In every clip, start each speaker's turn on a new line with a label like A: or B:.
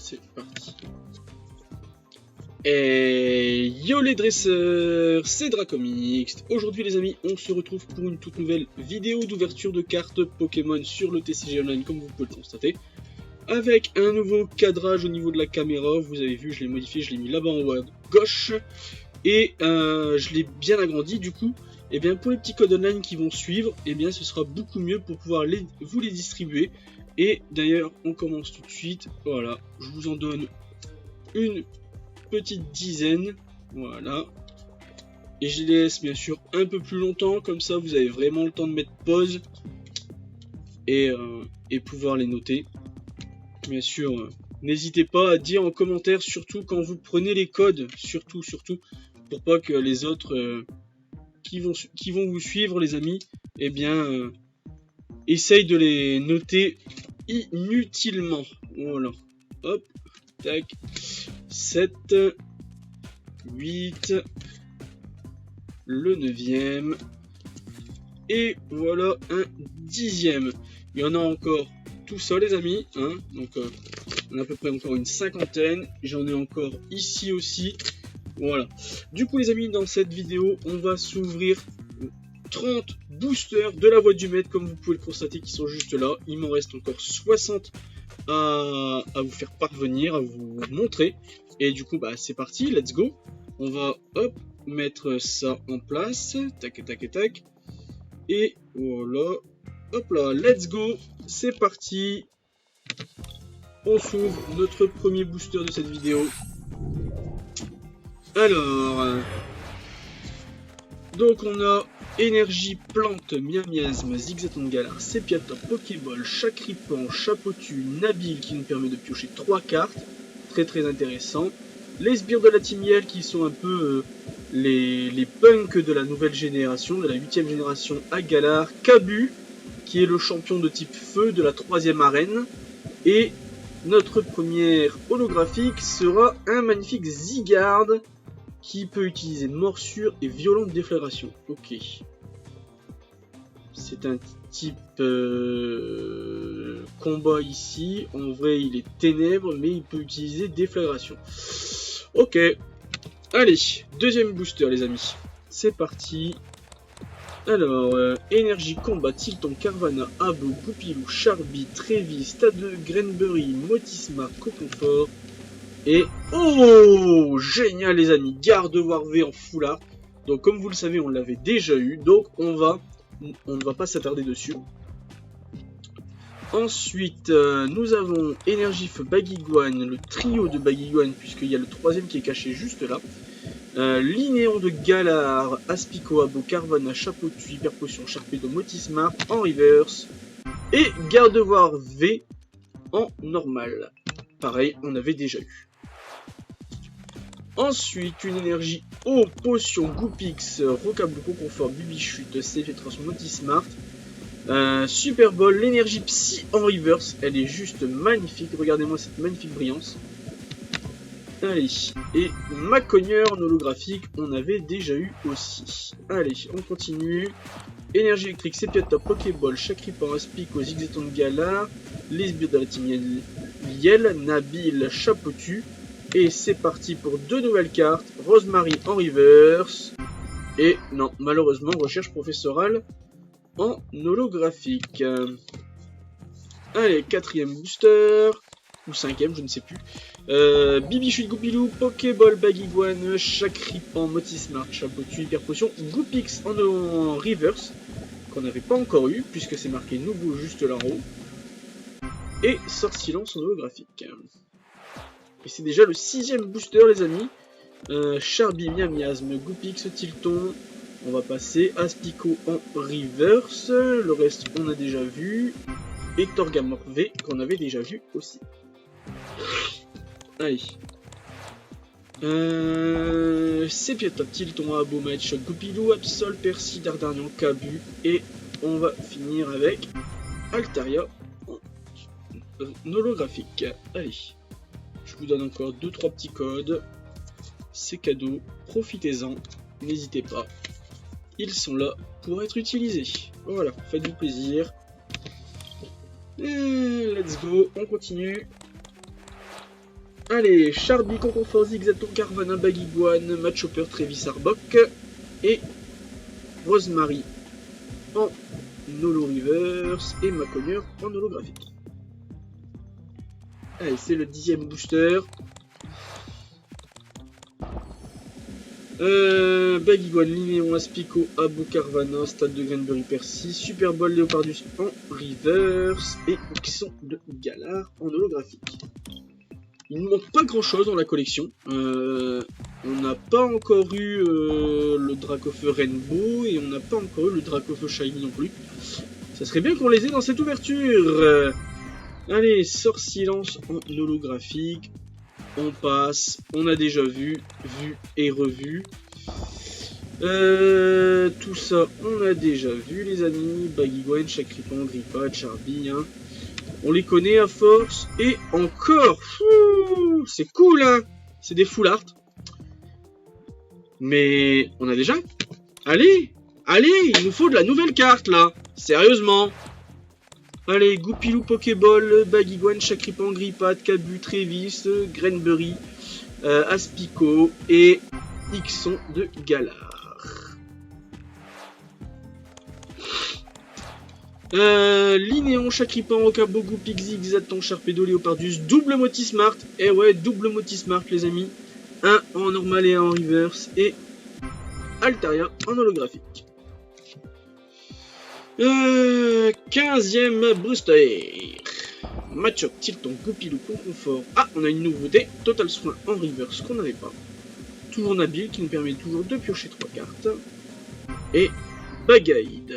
A: c'est parti. Et yo les dresseurs, c'est Dracomix. Aujourd'hui les amis, on se retrouve pour une toute nouvelle vidéo d'ouverture de cartes Pokémon sur le TCG Online, comme vous pouvez le constater. Avec un nouveau cadrage au niveau de la caméra, vous avez vu, je l'ai modifié, je l'ai mis là-bas en haut à gauche. Et je l'ai bien agrandi du coup. Et bien pour les petits codes online qui vont suivre, et bien ce sera beaucoup mieux pour pouvoir vous les distribuer. Et d'ailleurs on commence tout de suite, voilà, je vous en donne une petite dizaine, voilà. Et je les laisse bien sûr un peu plus longtemps, comme ça vous avez vraiment le temps de mettre pause et pouvoir les noter. Bien sûr, n'hésitez pas à dire en commentaire, surtout quand vous prenez les codes, surtout, pour pas que les autres qui vont vous suivre les amis, eh bien, essaye de les noter inutilement. Voilà, hop, tac, 7, 8, le 9e, et voilà un 10e. Il y en a encore tout ça les amis, hein, donc on a à peu près encore une cinquantaine, j'en ai encore ici aussi. Voilà, du coup les amis, dans cette vidéo, on va s'ouvrir 30 boosters de la voie du maître, comme vous pouvez le constater, qui sont juste là. Il m'en reste encore 60 à vous faire parvenir, à vous montrer. Et du coup, bah, c'est parti, let's go. On va, hop, mettre ça en place, tac, tac, tac. Et voilà, hop là, let's go, c'est parti. On s'ouvre notre premier booster de cette vidéo. Alors, donc on a Énergie, Plante, Miasme, Zigzaton Galar, Sepiator, Pokéball, Chacripan, Chapotu, Nabil qui nous permet de piocher 3 cartes. Très intéressant. Les sbires de la Timiel qui sont un peu les punks de la nouvelle génération, de la 8ème génération à Galar. Kabu qui est le champion de type feu de la 3ème arène. Et notre première holographique sera un magnifique Zygarde qui peut utiliser morsure et violente déflagration. Ok. C'est un type combat ici. En vrai, il est ténèbres, mais il peut utiliser déflagration. Ok. Allez, deuxième booster, les amis. C'est parti. Alors, énergie, combat, Tilton, Carvana, Abo, Goupilou, Charby, Trévis, Stade, Grenbury, Motisma, Coconfort. Et oh, génial les amis, Gardevoir V en foulard. Donc comme vous le savez, on l'avait déjà eu, donc on ne va pas s'attarder dessus. Ensuite, nous avons Énergie Feu, Baguiguane, le trio de Baguiguane, puisqu'il y a le 3ème qui est caché juste là. Linéon de Galar, Aspico, Abo, Carvana, Chapotu, Hyper Potion, Sharpedo, Motisma en reverse. Et Gardevoir V en normal. Pareil, on avait déjà eu. Ensuite, une énergie eau, potion, Goupix, Rocabouco, Confort, Bibichute, Séphietros, Motismart. Super Ball, l'énergie Psy en reverse. Elle est juste magnifique. Regardez-moi cette magnifique brillance. Allez, et Macogneur en holographique, on avait déjà eu aussi. Allez, on continue. Énergie électrique, Sepiator, Pokéball, Chacripan, Aspico, Zigzaton Galar, les sbires de la Timiel, Nabil, Chapotu. Et c'est parti pour 2 nouvelles cartes. Rosemary en reverse. Et non, malheureusement, recherche professorale en holographique. Allez, 4ème booster. Ou 5ème, je ne sais plus. Bibichute, Goupilou, Pokéball, Baguiguane, Chacripan, Motismart, Chapotu, Hyper Potion, Goupix en reverse. Qu'on n'avait pas encore eu, puisque c'est marqué nouveau juste là en haut. Et Sortilence en holographique. Et c'est déjà le 6ème booster les amis. Charby, Miasme, Goupix, Tilton. On va passer Aspico en reverse. Le reste on a déjà vu. Et Torgamor V qu'on avait déjà vu aussi. Allez. Sepiator, Tilton, Abo, Match, Goupilou, Absol, Percy, Dardarnian, Kabu. Et on va finir avec Altaria en holographique. Allez. Je vous donne encore 2-3 petits codes. C'est cadeau, profitez-en, n'hésitez pas. Ils sont là pour être utilisés. Voilà, faites-vous plaisir. Et let's go, on continue. Allez, Charby, Conconfort, Zigzaton, Carvana, Bagiguan, Matchopper, Trevis, Arbok et Rosemary en holo reverse et Maconieur en holographique. Allez, c'est le 10e booster. Bagiguan, Linéon, Aspico, Abo, Carvana, Stade de Granbury, Percy, Super Bowl, Léopardus en reverse et Oxon de Galar en holographique. Il ne manque pas grand chose dans la collection. On n'a pas encore eu le Dracofeu Rainbow et on n'a pas encore eu le Dracofeu Shiny non plus. Ça serait bien qu'on les ait dans cette ouverture. Allez, sort silence en holographique. On passe, on a déjà vu et revu. Tout ça, on a déjà vu les amis. Bagiguan, Chakripan, Grippa, Charby, hein. On les connaît à force. Et encore, c'est cool, hein. C'est des full art. Mais on a déjà. Allez, il nous faut de la nouvelle carte là. Sérieusement. Allez, Goupilou, Pokéball, Bagiguan, Chakripan, Grippa, Kabu, Trevis, Granbury, Aspico et Ixon de Galar. Linéon, Chakripan, Okabo, Goupix, Zigzaton, Sharpedo, Léopardus, double Motismart. Et ouais, double Motismart les amis. Un en normal et un en reverse. Et Altaria en holographique. 15e booster. Machop, Tilton, Goupilou, Conconfort. Ah, on a une nouveauté. Total Soin en reverse qu'on n'avait pas. Toujours Nabil qui nous permet toujours de piocher 3 cartes. Et Bagaïd.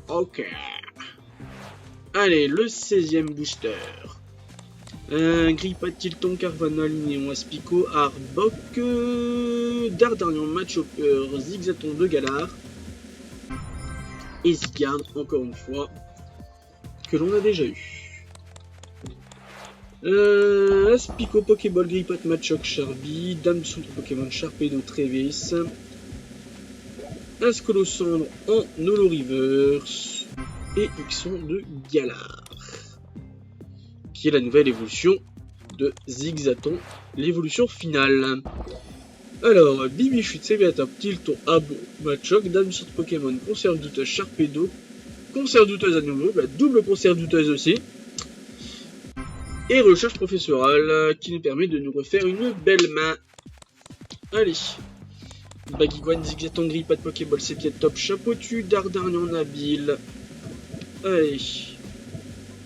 A: Ok. Allez, le 16e booster. Grippa, Tilton, Carvana, Linéon, Aspico, Arbok, Dardarian, Matchopper, Zigzaton de Galar. Et Zygarde, encore une fois, que l'on a déjà eu. Aspico, Pokéball, Grippat, Machok, Charby, Dame Centre Pokémon, Sharpedo, Trevis, Ascolocendre en holo reverse et Ixon de Galar, qui est la nouvelle évolution de Zigzaton, l'évolution finale. Alors, Bibichute, Séviatop, Tilton, Abo, Machok, Dame Centre Pokémon, Conserve douteuse, Sharpedo, Conserve douteuse à nouveau, la double conserve douteuse aussi. Et recherche professorale qui nous permet de nous refaire une belle main. Allez. Bagiguan, Zigzaton, Grippat, Pokéball, Séviatop, Chapeautu, Dardarian, Nabil. Allez.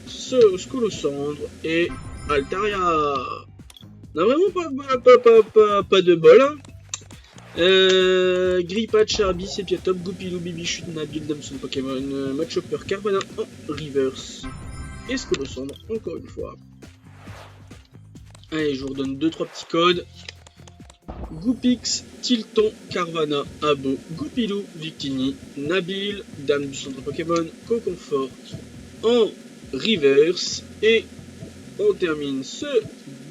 A: Scolocendre et Altaria. On a vraiment pas de bol, hein. Grippat, Charby, Sépiatop, Goupilou, Bibichute, Nabil, Damson, Pokémon, Matchopper, Carvana en reverse. Et Scolocendre, encore une fois. Allez, je vous redonne 2-3 petits codes. Goupix, Tilton, Carvana, Abo, Goupilou, Victini, Nabil, Dame du centre Pokémon, Conconfort en reverse. Et on termine ce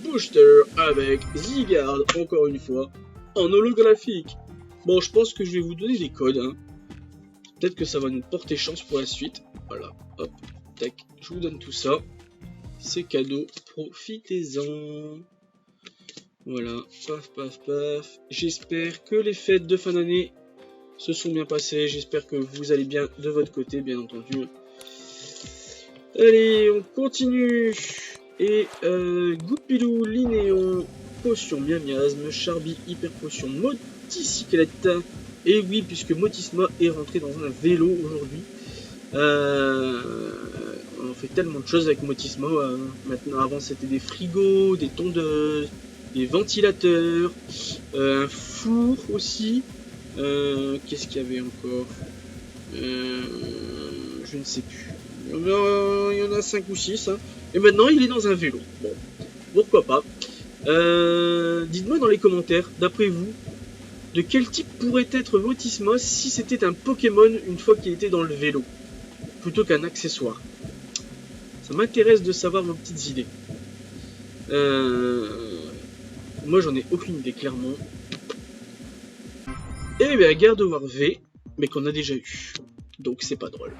A: booster avec Zygarde, encore une fois, en holographique. Bon, je pense que je vais vous donner des codes, hein. Peut-être que ça va nous porter chance pour la suite. Voilà, hop, tac, je vous donne tout ça. C'est cadeau, profitez-en. Voilà, paf, paf, paf. J'espère que les fêtes de fin d'année se sont bien passées. J'espère que vous allez bien de votre côté, bien entendu. Allez, on continue. Et Goupilou, Linéon, Potion, Miasme, Charby, Hyper Potion, Moticyclette. Et oui, puisque Motisma est rentré dans un vélo aujourd'hui. On fait tellement de choses avec Motisma. Maintenant, avant c'était des frigos, des tondeuses, des ventilateurs, un four aussi. Qu'est-ce qu'il y avait encore? Je ne sais plus. Il y en a 5 ou 6. Hein. Et maintenant, il est dans un vélo. Bon, pourquoi pas. Dites-moi dans les commentaires, d'après vous, de quel type pourrait être Motisma si c'était un Pokémon une fois qu'il était dans le vélo, plutôt qu'un accessoire. Ça m'intéresse de savoir vos petites idées. Moi, j'en ai aucune idée, clairement. Et bien, Gardevoir V, mais qu'on a déjà eu. Donc, c'est pas drôle.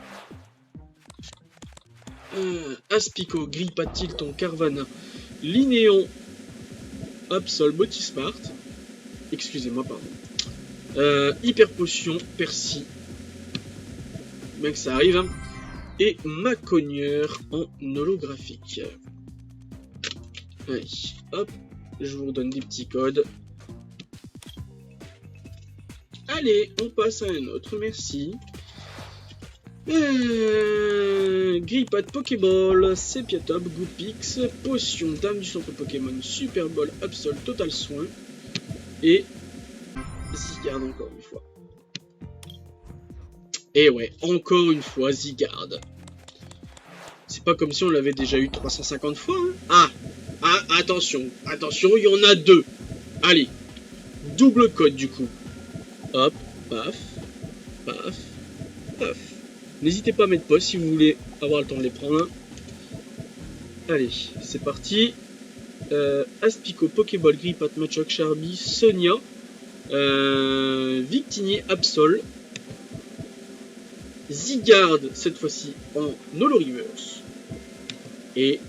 A: Aspico, Grippa, Tilton, Carvana, Linéon, Absol, Motismart. Excusez-moi, pardon. Hyper Potion, Percy. Bien que ça arrive. Hein. Et Macogneur en holographique. Allez, hop. Je vous redonne des petits codes. Allez, on passe à un autre, merci. Grippat, Pokéball, Sepiatop, Goopix, Potion, Dame du centre Pokémon, Super Ball, Absol, Total Soin. Et Zygarde encore une fois. Et ouais, encore une fois Zygarde. C'est pas comme si on l'avait déjà eu 350 fois. Hein. Ah, attention, attention, il y en a deux. Allez, double code du coup. Hop, paf, paf, paf. N'hésitez pas à mettre pause si vous voulez avoir le temps de les prendre. Allez, c'est parti. Aspico, Pokéball, Grippat, Machoke, Charby, Sonia, Victini, Absol, Zygarde, cette fois-ci en Holo Reverse. Et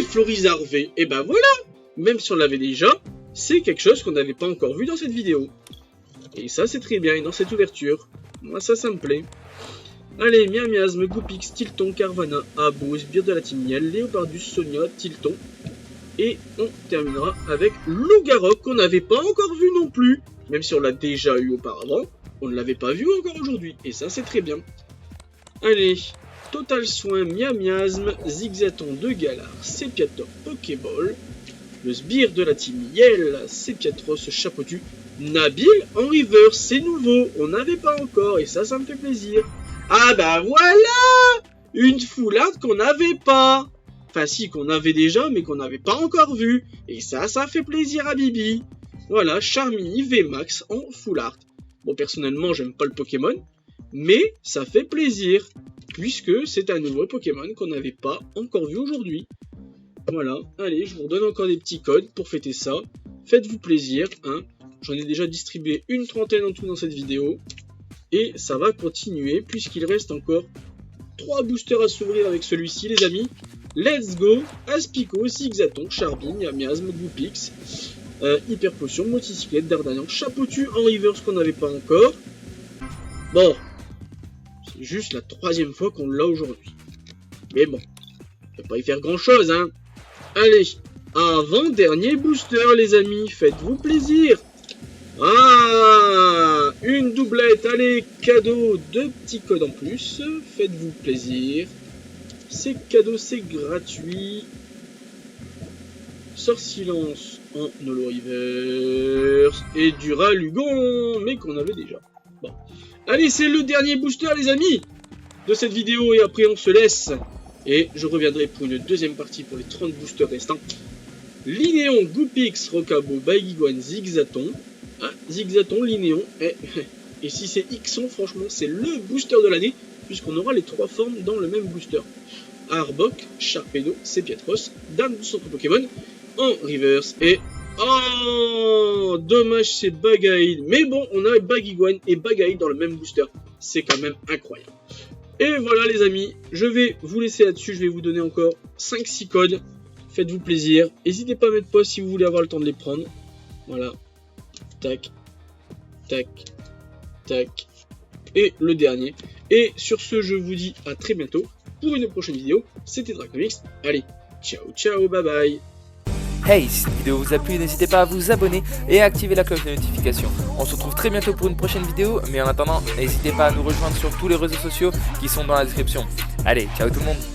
A: Florizarre V. Et ben voilà, même si on l'avait déjà, c'est quelque chose qu'on n'avait pas encore vu dans cette vidéo. Et ça c'est très bien, et dans cette ouverture, moi ça me plaît. Allez, Miasme, Goopix, Tilton, Carvana, Abo, Sbire de la Team Miel, Léopardus, Sonia, Tilton. Et on terminera avec Lougarok qu'on n'avait pas encore vu non plus. Même si on l'a déjà eu auparavant, on ne l'avait pas vu encore aujourd'hui. Et ça c'est très bien. Allez, Total Soin, Miasme, Zigzaton de Galar, Sepiator, Pokéball. Le Sbire de la Team Miel, Sepiatros, Chapeautu, Nabil en reverse, c'est nouveau, on n'avait pas encore et ça me fait plaisir. Ah bah voilà, une foulade qu'on n'avait pas. Enfin si, qu'on avait déjà mais qu'on n'avait pas encore vu. Et ça fait plaisir à Bibi. Voilà, Charmini VMAX en full art. Bon, personnellement j'aime pas le Pokémon, mais ça fait plaisir. Puisque c'est un nouveau Pokémon qu'on n'avait pas encore vu aujourd'hui. Voilà, allez, je vous redonne encore des petits codes pour fêter ça. Faites-vous plaisir, hein. J'en ai déjà distribué une trentaine en tout dans cette vidéo. Et ça va continuer puisqu'il reste encore 3 boosters à s'ouvrir avec celui-ci, les amis. Let's go, Aspico, Zigzaton, Charby, Miasme, Goopix, Hyper Potion, Moticyclette, Dardanian, Chapeautu en reverse qu'on n'avait pas encore. Bon, c'est juste la 3e fois qu'on l'a aujourd'hui. Mais bon, on peut pas y faire grand-chose, hein. Allez, avant-dernier booster, les amis, faites-vous plaisir. Ah, une doublette, allez, cadeau, 2 petits codes en plus, faites-vous plaisir. C'est cadeau, c'est gratuit. Sort silence en Holo Reverse et du Ralugon, mais qu'on avait déjà. Bon, allez, c'est le dernier booster, les amis, de cette vidéo, et après on se laisse. Et je reviendrai pour une deuxième partie pour les 30 boosters restants. Linéon, Goopix, Rocabo, Baiguan, Zigzaton. Ah, Zigzaton, Linéon. Et si c'est Xon, franchement, c'est le booster de l'année, puisqu'on aura les 3 formes dans le même booster. Arbok, Sharpedo, Sepiatros, Dame du centre Pokémon, en reverse. Et... oh, dommage, c'est Bagaïd. Mais bon, on a Baguiguan et Bagaïd dans le même booster. C'est quand même incroyable. Et voilà les amis, je vais vous laisser là-dessus, je vais vous donner encore 5-6 codes, faites-vous plaisir, n'hésitez pas à mettre pause si vous voulez avoir le temps de les prendre, voilà, tac, tac, tac, et le dernier, et sur ce je vous dis à très bientôt pour une prochaine vidéo, c'était Draconix, allez, ciao ciao, bye bye.
B: Hey, si cette vidéo vous a plu, n'hésitez pas à vous abonner et à activer la cloche de notification. On se retrouve très bientôt pour une prochaine vidéo, mais en attendant, n'hésitez pas à nous rejoindre sur tous les réseaux sociaux qui sont dans la description. Allez, ciao tout le monde!